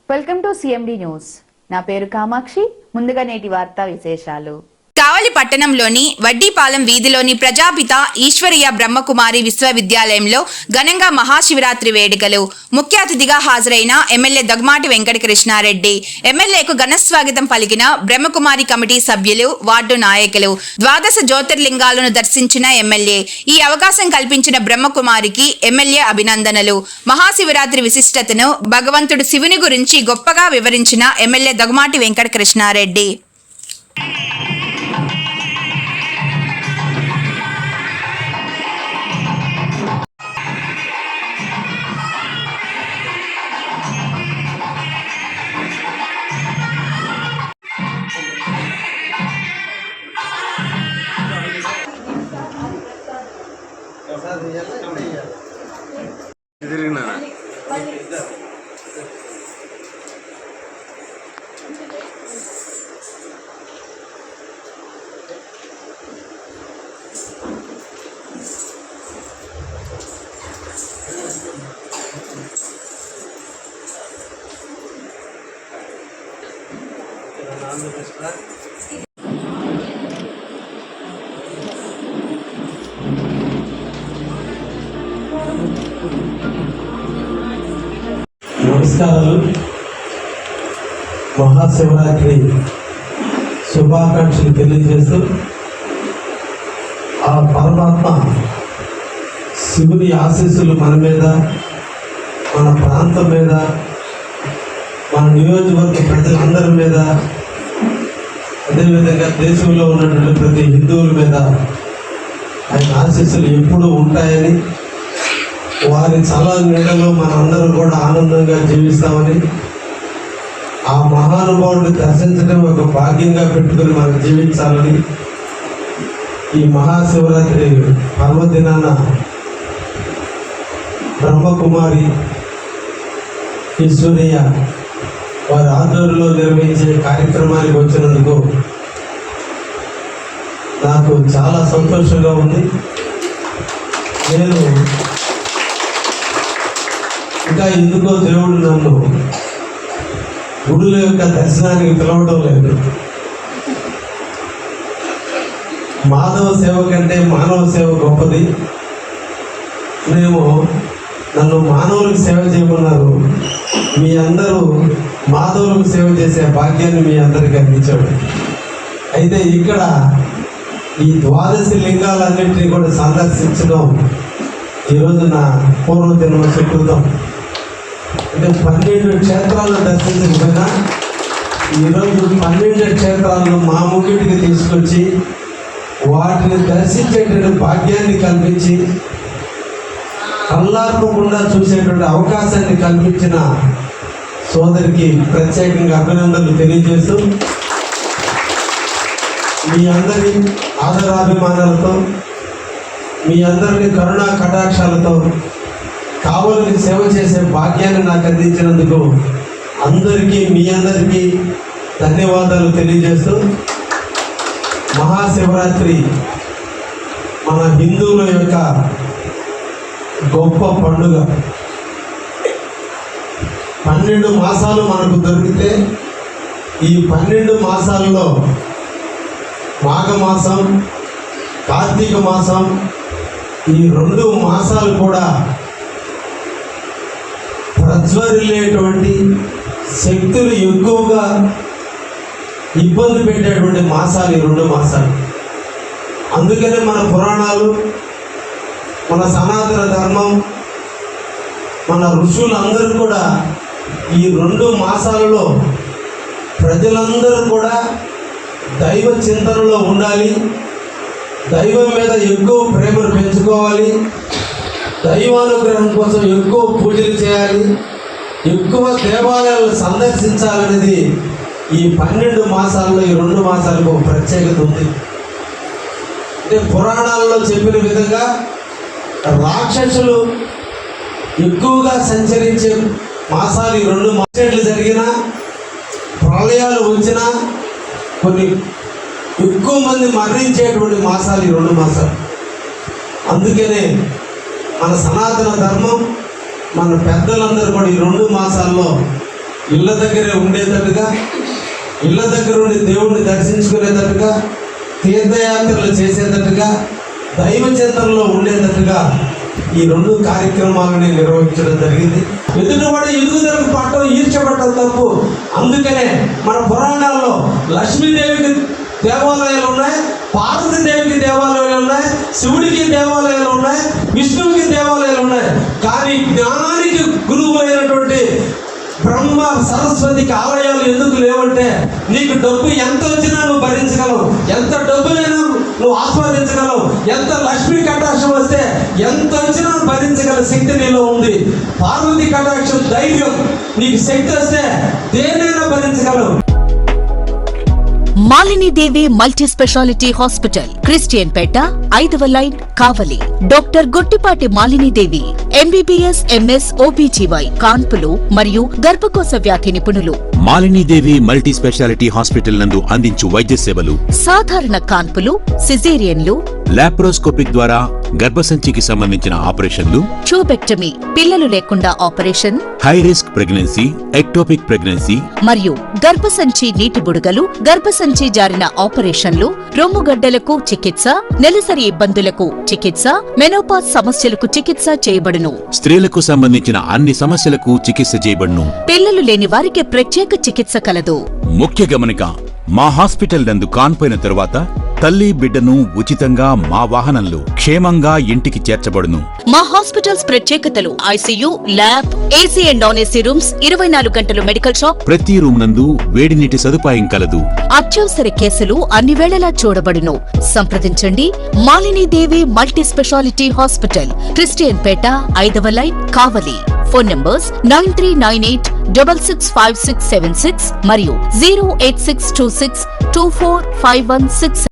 Welcome to CMD news. నా పేరు కామాక్షి. ముందుగా నేటి వార్తా విశేషాలు. కావలి పట్టణంలోని వడ్డీపాలెం వీధిలోని ప్రజాపిత ఈశ్వరీయ బ్రహ్మకుమారి విశ్వవిద్యాలయంలో ఘనంగా మహాశివరాత్రి వేడుకలు. ముఖ్య అతిథిగా హాజరైన ఎమ్మెల్యే దగ్గమాటి వెంకట కృష్ణారెడ్డి, ఎమ్మెల్యేకు ఘనస్వాగతం పలికిన బ్రహ్మకుమారి కమిటీ సభ్యులు, వార్డు నాయకులు. 12 జ్యోతిర్లింగాలను దర్శించిన ఎమ్మెల్యే. ఈ అవకాశం కల్పించిన బ్రహ్మకుమారికి ఎమ్మెల్యే అభినందనలు. మహాశివరాత్రి విశిష్టతను, భగవంతుడు శివుని గురించి గొప్పగా వివరించిన ఎమ్మెల్యే దగ్గమాటి వెంకట కృష్ణారెడ్డి. నమస్కారాలు. మహాశివరాత్రి శుభాకాంక్షలు తెలియజేస్తూ ఆ పరమాత్మ శివుని ఆశీస్సులు మన మీద, మన ప్రాంతం మీద, మన నియోజకవర్గ ప్రజలందరి మీద, అదేవిధంగా దేశంలో ఉన్నటువంటి ప్రతి హిందువుల మీద ఆయన ఆశీస్సులు ఎప్పుడూ ఉంటాయని, వారి చల్లని నీడలో మనందరం కూడా ఆనందంగా జీవిస్తామని, ఆ మహానుభావుడిని దర్శించడం ఒక భాగ్యంగా పెట్టుకుని మనం జీవించాలని, ఈ మహాశివరాత్రి పర్వదినాన బ్రహ్మకుమారి ఈశ్వరీయ వారి ఆధ్వర్యంలో నిర్వహించే కార్యక్రమానికి వచ్చినందుకు నాకు చాలా సంతోషంగా ఉంది. నేను ఇంకా ఎందుకో దేవుడు నన్ను గుడుల యొక్క దర్శనానికి పిలవడం లేదు. మాధవ సేవ కంటే మానవ సేవ గొప్పది. నన్ను మానవులకు సేవ చేయమన్నారు. మీ అందరూ మాధవులకు సేవ చేసే భాగ్యాన్ని మీ అందరికీ అందించాడు. అయితే ఇక్కడ ఈ 12 లింగాలన్నింటినీ కూడా సందర్శించడం ఈరోజు నా పూర్వజన్మ సుకృతం. అంటే 12 క్షేత్రాలను దర్శించకపోయినా ఈరోజు 12 క్షేత్రాలను మా ముంగిటికి తీసుకొచ్చి వాటిని దర్శించేటువంటి భాగ్యాన్ని కల్పించి కళ్ళార్పకుండా చూసేటువంటి అవకాశాన్ని కల్పించిన సోదరికి ప్రత్యేకంగా అభినందనలు తెలియజేస్తూ, మీ అందరి ఆదరాభిమానాలతో, మీ అందరినీ కరుణా కటాక్షాలతో కావలికి సేవ చేసే భాగ్యాన్ని నాకు అందించినందుకు మీ అందరికీ ధన్యవాదాలు తెలియజేస్తూ, మహాశివరాత్రి మన హిందువుల యొక్క గొప్ప పండుగ. 12 మాసాలు మనకు దొరికితే ఈ 12 మాసాల్లో మాఘమాసం, కార్తీక మాసం, ఈ 2 మాసాలు కూడా ప్రజ్వరిల్లేటువంటి శక్తులు ఎక్కువగా ఇబ్బంది పెట్టేటువంటి మాసాలు ఈ 2 మాసాలు. అందుకనే మన పురాణాలు, మన సనాతన ధర్మం, మన ఋషులందరూ కూడా ఈ 2 మాసాలలో ప్రజలందరూ కూడా దైవ చింతనలో ఉండాలి, దైవం మీద ఎక్కువ ప్రేమను పెంచుకోవాలి, దైవానుగ్రహం కోసం ఎక్కువ పూజలు చేయాలి, ఎక్కువ దేవాలయాలు సందర్శించాలనేది ఈ 12 మాసాల్లో ఈ 2 మాసాలకు ప్రత్యేకత ఉంది. అంటే పురాణాలలో చెప్పిన విధంగా రాక్షసులు ఎక్కువగా సంచరించే మాసాలు ఈ 2 మాసాలు. జరిగినా ప్రళయాలు వచ్చినా కొన్ని ఎక్కువ మంది మరణించేటువంటి మాసాలు ఈ 2 మాసాలు. అందుకనే మన సనాతన ధర్మం, మన పెద్దలందరూ కూడా ఈ 2 మాసాల్లో ఇళ్ళ దగ్గరే ఉండేటట్టుగా, ఇళ్ళ దగ్గర ఉండి దేవుణ్ణి దర్శించుకునేటట్టుగా, తీర్థయాత్రలు చేసేటట్టుగా, దైవ చింతనలో ఉండేటట్టుగా ఈ 2 కార్యక్రమాలని నిర్వహించడం జరిగింది. ఎదుటివాడు ఎదుగుదలకు పట్టడం, ఈర్చబట్టడం తప్పు. అందుకనే మన పురాణాల్లో లక్ష్మీదేవికి దేవాలయాలు ఉన్నాయి, పార్వతీదేవికి దేవాలయాలు ఉన్నాయి, శివుడికి దేవాలయాలు ఉన్నాయి, విష్ణువుకి దేవాలయాలు ఉన్నాయి. కానీ జ్ఞానానికి గురువులైనటువంటి బ్రహ్మ సరస్వతికి ఆలయాలు ఎందుకు లేవంటే, నీకు డబ్బు ఎంత వచ్చినా నువ్వు భరించగలవు, ఎంత డబ్బులైనా నువ్వు ఆస్వాదించగలవు, ఎంత లక్ష్మీ కటాక్షం వస్తే ఎంత వచ్చినా భరించగల శక్తి నీలో ఉంది. పార్వతి కటాక్షం ధైర్యం, నీకు శక్తి వస్తే దేనైనా భరించగలవు. Malinidevi multi specialty hospital, Christianpeta, 5వ line, Kavali. Doctor Gottipati Malinidevi, MBBS, MS, OBGY, కాన్పులు మరియు గర్భకోశ వ్యాధి నిపుణులు. మాలినీదేవి మల్టీ స్పెషాలిటీ హాస్పిటల్ నందు అందించు వైద్య సేవలు: సాధారణ కాన్పులు, సిజేరియన్లు, లాప్రోస్కోపిక్ ద్వారా గర్భసంచికి సంబంధించిన ఆపరేషన్లు, ట్యూబెక్టమీ, పిల్లలు లేకుండా operation, high risk pregnancy, ectopic pregnancy మరియు గర్భసంచి నీటి బుడగలు, గర్భసంచి జారిన ఆపరేషన్లు, రొమ్ముగడ్డలకు చికిత్స, నెలసరి ఇబ్బందులకు చికిత్స, మెనోపాజ్ సమస్యలకు చికిత్స చేయబడును. స్త్రీలకు సంబంధించిన అన్ని సమస్యలకు చికిత్స చేయబడును. పిల్లలు లేని వారికి ప్రత్యేక చికిత్స కలదు. ముఖ్య గమనిక: మా హాస్పిటల్ నందు కాన్పోయిన తరువాత తల్లి బిడ్డను ఉచితంగా మా వాహనంలో క్షేమంగా ఇంటికి చేర్చబడును. మా హాస్పిటల్స్ ప్రత్యేకతలు: ICU, lab, AC and non AC rooms, 24 గంటలు మెడికల్ షాప్, ప్రతి రూమ్ నందు వేడి నీటి సదుపాయం కలదు. అత్యవసర కేసులు అన్ని వేళలా చూడబడును. సంప్రదించండి. Malinidevi multi specialty hospital, Christianpeta, 5వ లైన్, కావలి. ఫోన్ నంబర్స్ 9398665676 మరియు 08626245166.